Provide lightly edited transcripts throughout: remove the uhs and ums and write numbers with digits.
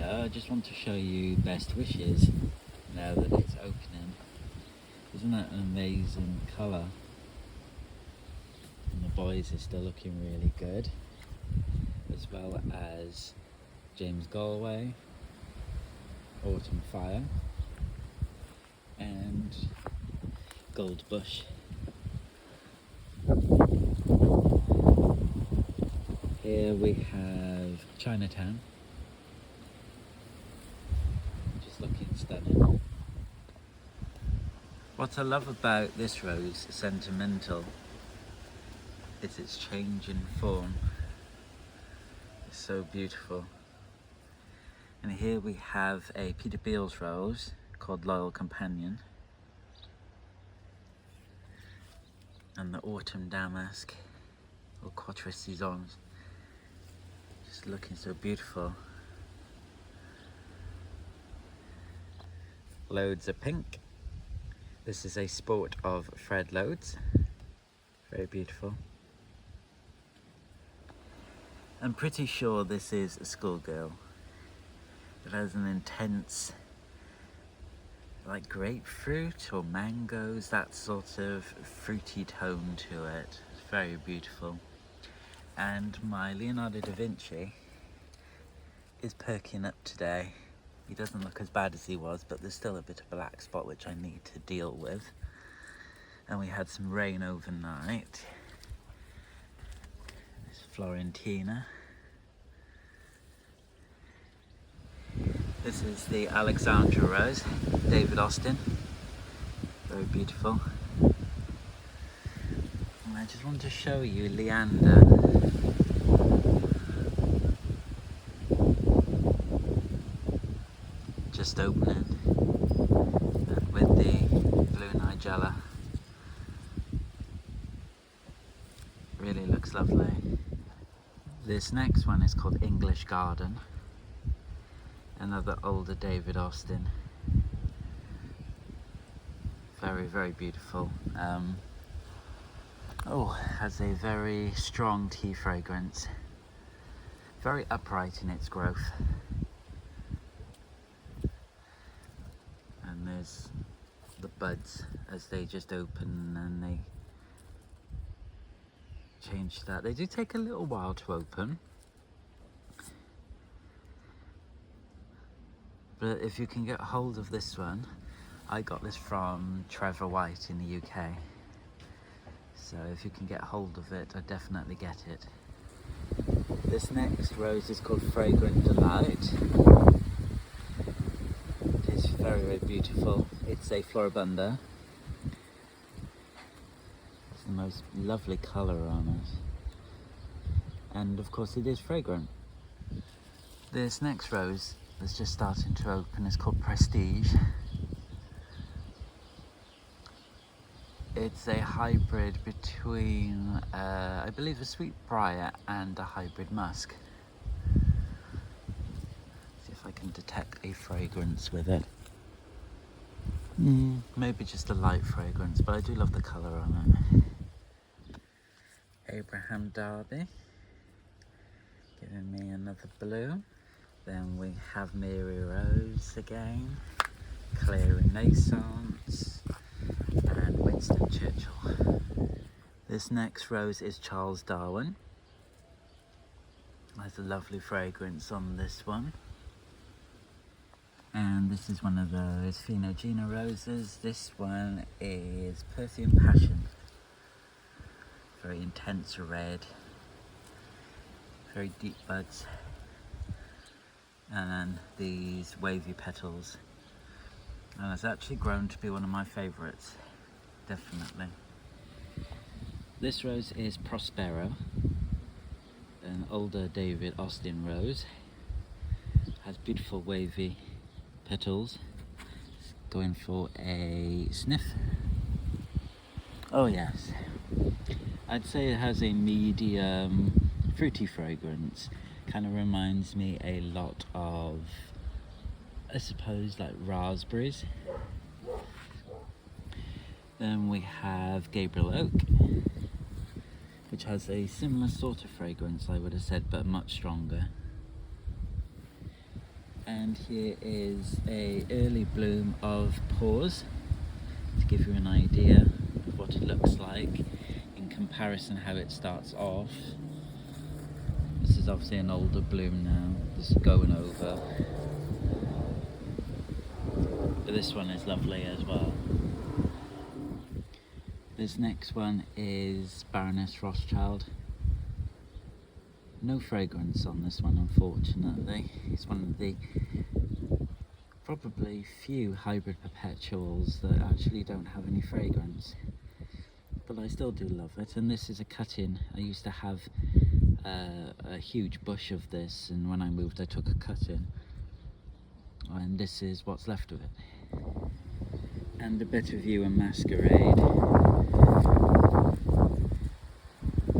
video, I just want to show you Best Wishes now that it's opening. Isn't that an amazing colour? And the boys are still looking really good, as well as James Galway, Autumn Fire, and Gold Bush. Here we have Chinatown, just looking stunning. What I love about this rose, Sentimental, is its change in form. It's so beautiful. And here we have a Peter Beals rose called Loyal Companion, and the Autumn Damask or Quatre Saisons. Just looking so beautiful. Loads of pink. This is a sport of Fred Loads. Very beautiful. I'm pretty sure this is a schoolgirl. It has an intense, like grapefruit or mangoes, that sort of fruity tone to it. It's very beautiful. And my Leonardo da Vinci is perking up today. He doesn't look as bad as he was, but there's still a bit of black spot which I need to deal with. And we had some rain overnight. This is Florentina. This is the Alexandra rose, David Austin. Very beautiful. And I just want to show you Leander. Just opening with the blue Nigella. Really looks lovely. This next one is called English Garden. Another older David Austin. Very, very beautiful. Has a very strong tea fragrance. Very upright in its growth. And there's the buds as they just open and they change that. They do take a little while to open. But if you can get hold of this one, I got this from Trevor White in the UK. So if you can get hold of it, I definitely get it. This next rose is called Fragrant Delight. It is very, very beautiful. It's a Floribunda. It's the most lovely colour on it. And of course it is fragrant. This next rose that's just starting to open is called Prestige. It's a hybrid between, I believe, a sweet briar and a hybrid musk. See if I can detect a fragrance with it. Maybe just a light fragrance, but I do love the colour on it. Abraham Darby, giving me another blue. Then we have Mary Rose again, Claire Renaissance, and Winston Churchill. This next rose is Charles Darwin. There's a lovely fragrance on this one. And this is one of those Finogena roses. This one is Perfume Passion. Very intense red, very deep buds. And these wavy petals, and it's actually grown to be one of my favourites, definitely. This rose is Prospero, an older David Austin rose. Has beautiful wavy petals. It's going for a sniff. Oh yes, I'd say it has a medium fruity fragrance. Kind of reminds me a lot of, I suppose, like raspberries. Then we have Gabriel Oak, which has a similar sort of fragrance, I would have said, but much stronger. And here is a early bloom of pause to give you an idea of what it looks like in comparison how it starts off. This is obviously an older bloom now, this is going over, but this one is lovely as well. This next one is Baroness Rothschild. No fragrance on this one, unfortunately. It's one of the probably few hybrid perpetuals that actually don't have any fragrance, but I still do love it. And this is a cut-in. I used to have a huge bush of this, and when I moved I took a cut-in, and this is what's left of it. And a bit of view and masquerade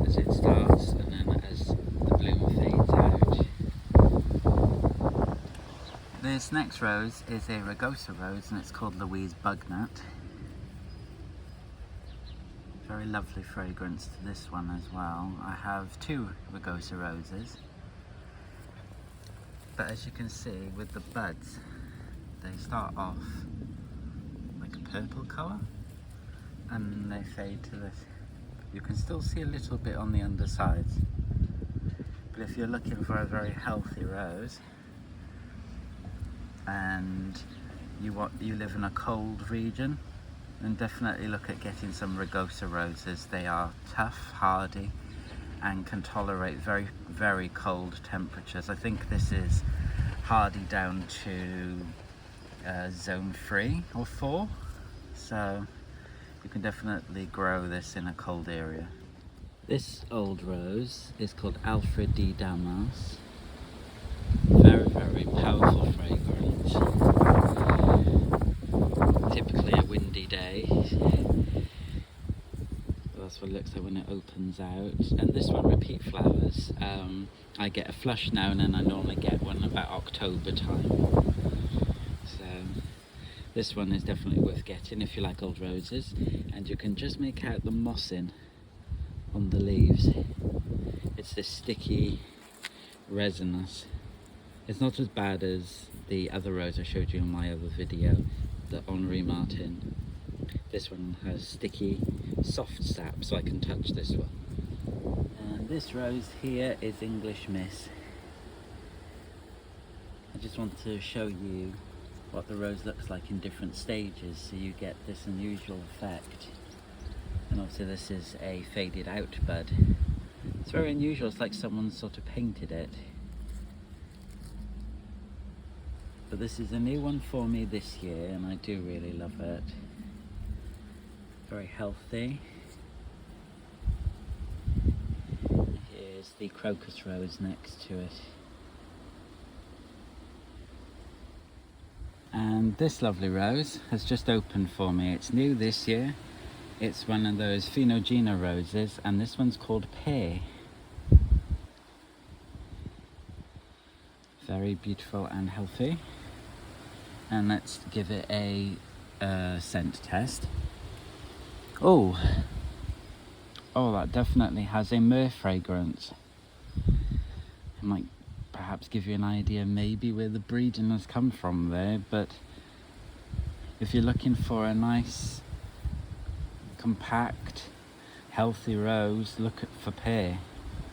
as it starts, and then as the bloom fades out. This next rose is a Rugosa rose, and it's called Louise Bugnut. Very lovely fragrance to this one as well. I have two Rugosa roses, but as you can see with the buds, they start off like a purple colour and they fade to this. You can still see a little bit on the undersides, but if you're looking for a very healthy rose and you live in a cold region, then definitely look at getting some Rugosa roses. They are tough, hardy, and can tolerate very, very cold temperatures. I think this is hardy down to zone 3 or 4, so you can definitely grow this in a cold area. This old rose is called Alfred D. Damas. Very, very powerful fragrance. Typically a windy day. That's what it looks like when it opens out. And this one, repeat flowers. I get a flush now and then. I normally get one about October time. So this one is definitely worth getting if you like old roses. And you can just make out the mossing on the leaves. It's this sticky resinous. It's not as bad as the other rose I showed you in my other video, the Henri Martin. This one has sticky, soft sap, so I can touch this one. And this rose here is English Miss. I just want to show you what the rose looks like in different stages, so you get this unusual effect. And obviously this is a faded out bud. It's very unusual, it's like someone sort of painted it. But this is a new one for me this year, and I do really love it. Very healthy. Here's the crocus rose next to it. And this lovely rose has just opened for me. It's new this year. It's one of those Phenogena roses, and this one's called Pear. Very beautiful and healthy. And let's give it a scent test. Oh, that definitely has a myrrh fragrance. I might perhaps give you an idea maybe where the breeding has come from there, but if you're looking for a nice, compact, healthy rose, look for Pear.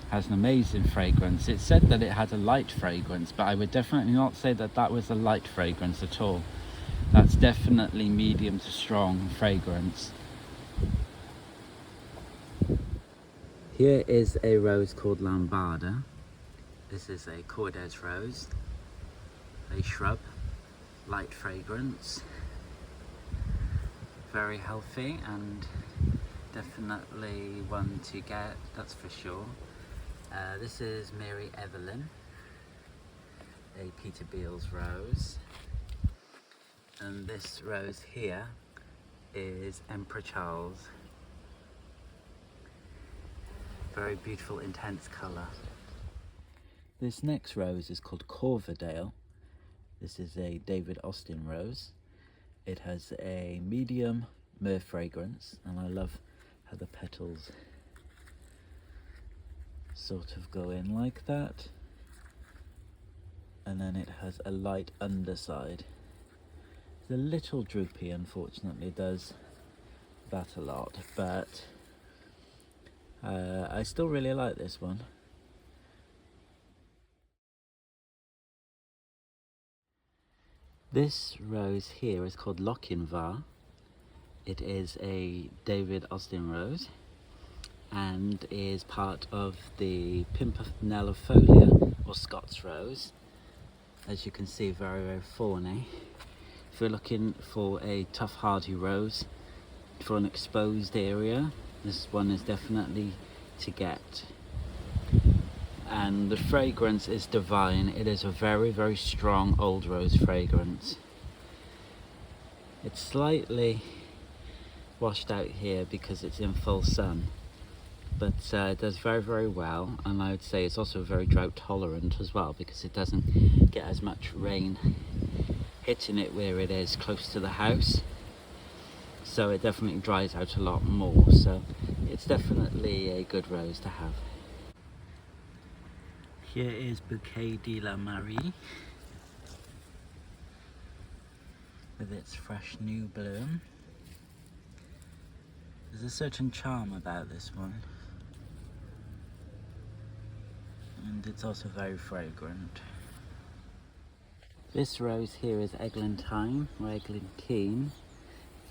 Has an amazing fragrance. It said that it had a light fragrance, but I would definitely not say that that was a light fragrance at all. That's definitely medium to strong fragrance. Here is a rose called Lambada. This is a Cordes rose, a shrub, light fragrance, very healthy and definitely one to get, that's for sure. This is Mary Evelyn, a Peter Beals rose, and this rose here is Emperor Charles. Very beautiful, intense colour. This next rose is called Corverdale. This is a David Austin rose. It has a medium myrrh fragrance, and I love how the petals sort of go in like that. and then it has a light underside. It's a little droopy, unfortunately, it does that a lot, but I still really like this one. This rose here is called Lochinvar. It is a David Austin rose and is part of the Pimpernelifolia or Scots rose. As you can see, very, very thorny. If you're looking for a tough, hardy rose for an exposed area, this one is definitely to get. And the fragrance is divine. It is a very, very strong old rose fragrance. It's slightly washed out here because it's in full sun, but it does very, very well, and I would say it's also very drought tolerant as well because it doesn't get as much rain hitting it where it is close to the house, so it definitely dries out a lot more. So it's definitely a good rose to have. Here is Bouquet de la Marie with its fresh new bloom. There's a certain charm about this one, and it's also very fragrant. This rose here is Eglantine or Eglantine.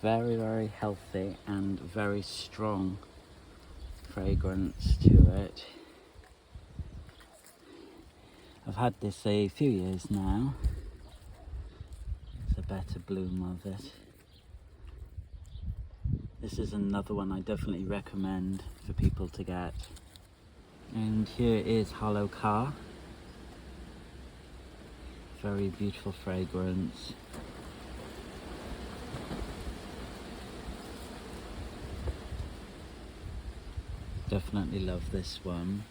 Very, very healthy and very strong fragrance to it. I've had this a few years now. It's a better bloom of it. This is another one I definitely recommend for people to get. And here is Hollow Car. Very beautiful fragrance. Definitely love this one.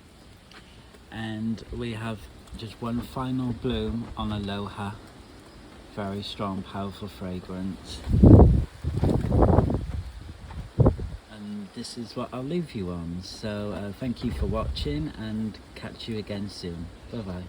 And we have just one final bloom on Aloha. Very strong, powerful fragrance. And this is what I'll leave you on. So thank you for watching, and catch you again soon. Bye bye.